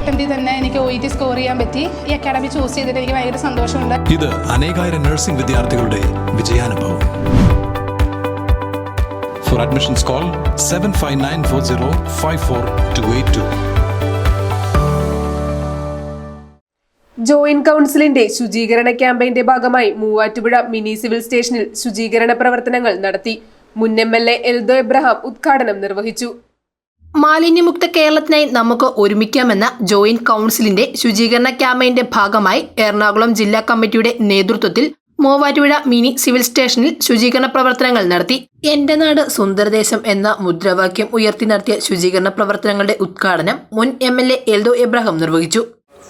അറ്റംപ്റ്റിൽ തന്നെ എനിക്ക് OET score ചെയ്യാൻ പറ്റി. ഈ അക്കാഡമി ചൂസ് ചെയ്തിട്ട് എനിക്ക് ഭയങ്കര സന്തോഷമുണ്ട്. ഇത് അനേകായിരം നഴ്സിംഗ് വിദ്യാർത്ഥികളുടെ വിജയാനുഭവം. For admissions call 7594054282. ജോയിന്റ് കൗൺസിലിന്റെ ശുചീകരണ ക്യാമ്പയിന്റെ ഭാഗമായി മൂവാറ്റുപുഴ മിനി സിവിൽ സ്റ്റേഷനിൽ ശുചീകരണ പ്രവർത്തനങ്ങൾ നടത്തി. മുൻ MLA എൽദോ എബ്രഹാം ഉദ്ഘാടനം നിർവഹിച്ചു. മാലിന്യമുക്ത കേരളത്തിനായി നമുക്ക് ഒരുമിക്കാമെന്ന ജോയിന്റ് കൗൺസിലിന്റെ ശുചീകരണ ക്യാമ്പയിന്റെ ഭാഗമായി എറണാകുളം ജില്ലാ കമ്മിറ്റിയുടെ നേതൃത്വത്തിൽ മൂവാറ്റുപുഴ മിനി സിവിൽ സ്റ്റേഷനിൽ ശുചീകരണ പ്രവർത്തനങ്ങൾ നടത്തി. എന്റെ നാട് സുന്ദരദേശം എന്ന മുദ്രാവാക്യം ഉയർത്തി നടത്തിയ ശുചീകരണ പ്രവർത്തനങ്ങളുടെ ഉദ്ഘാടനം മുൻ MLA എൽദോ എബ്രഹാം നിർവഹിച്ചു.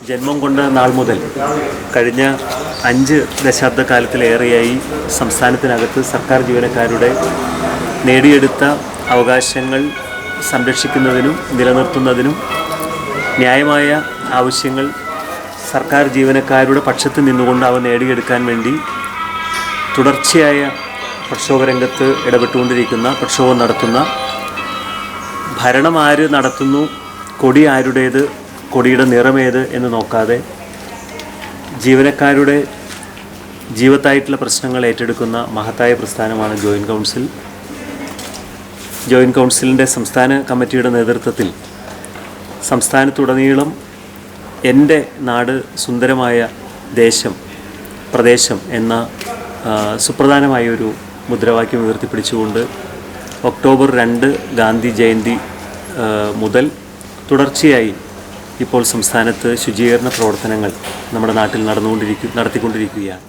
ജന്മം കൊണ്ട നാൾ മുതൽ കഴിഞ്ഞ 5 ദശാബ്ദക്കാലത്തിലേറെയായി സംസ്ഥാനത്തിനകത്ത് സർക്കാർ ജീവനക്കാരുടെ നേടിയെടുത്ത അവകാശങ്ങൾ സംരക്ഷിക്കുന്നതിനും നിലനിർത്തുന്നതിനും ന്യായമായ ആവശ്യങ്ങൾ സർക്കാർ ജീവനക്കാരുടെ പക്ഷത്ത് നിന്നുകൊണ്ട് അവ നേടിയെടുക്കാൻ വേണ്ടി തുടർച്ചയായ പ്രക്ഷോഭരംഗത്ത് ഇടപെട്ടുകൊണ്ടിരിക്കുന്ന പ്രക്ഷോഭം നടത്തുന്ന ഭരണം ആര് നടത്തുന്നു, കൊടി ആരുടേത്, കൊടിയുടെ നിറമേത് എന്ന് നോക്കാതെ ജീവനക്കാരുടെ ജീവത്തായിട്ടുള്ള പ്രശ്നങ്ങൾ ഏറ്റെടുക്കുന്ന മഹത്തായ പ്രസ്ഥാനമാണ് ജോയിന്റ് കൗൺസിൽ. ജോയിന്റ് കൗൺസിലിൻ്റെ സംസ്ഥാന കമ്മിറ്റിയുടെ നേതൃത്വത്തിൽ സംസ്ഥാനത്തുടനീളം എൻ്റെ നാട് സുന്ദരമായ ദേശം പ്രദേശം എന്ന സുപ്രധാനമായൊരു മുദ്രാവാക്യം ഉയർത്തിപ്പിടിച്ചുകൊണ്ട് ഒക്ടോബർ 2 ഗാന്ധി ജയന്തി മുതൽ തുടർച്ചയായി ഇപ്പോൾ സംസ്ഥാനത്ത് ശുചീകരണ പ്രവർത്തനങ്ങൾ നമ്മുടെ നാട്ടിൽ നടത്തിക്കൊണ്ടിരിക്കുകയാണ്.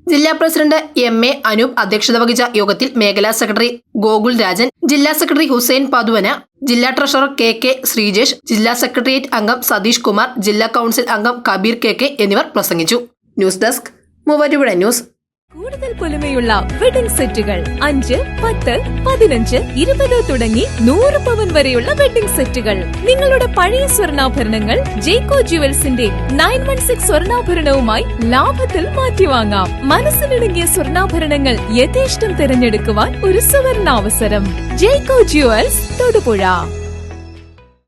ജില്ലാ പ്രസിഡന്റ് MA അനൂപ് അധ്യക്ഷത വഹിച്ച യോഗത്തിൽ മേഖലാ സെക്രട്ടറി ഗോകുൽ രാജൻ, ജില്ലാ സെക്രട്ടറി ഹുസൈൻ പാതുവന, ജില്ലാ ട്രഷറർ KK ശ്രീജേഷ്, ജില്ലാ സെക്രട്ടേറിയറ്റ് അംഗം സതീഷ് കുമാർ, ജില്ലാ കൗൺസിൽ അംഗം കബീർ KK എന്നിവർ പ്രസംഗിച്ചു. News desk Muvattupuzha news. കൂടുതൽ പൊലിമയുള്ള വെഡിംഗ് സെറ്റുകൾ 5, 10, 15, 20 തുടങ്ങി 100 പവൻ വരെയുള്ള വെഡിംഗ് സെറ്റുകൾ. നിങ്ങളുടെ പഴയ സ്വർണ്ണാഭരണങ്ങൾ ജേക്കോ ജുവൽസിന്റെ 916 സ്വർണ്ണാഭരണവുമായി ലാഭത്തിൽ മാറ്റിവാങ്ങാം. മനസ്സിലിണങ്ങിയ സ്വർണ്ണാഭരണങ്ങൾ യഥേഷ്ടം തിരഞ്ഞെടുക്കുവാൻ ഒരു സുവർണാവസരം. ജേക്കോ ജുവൽസ് തൊടുപുഴ.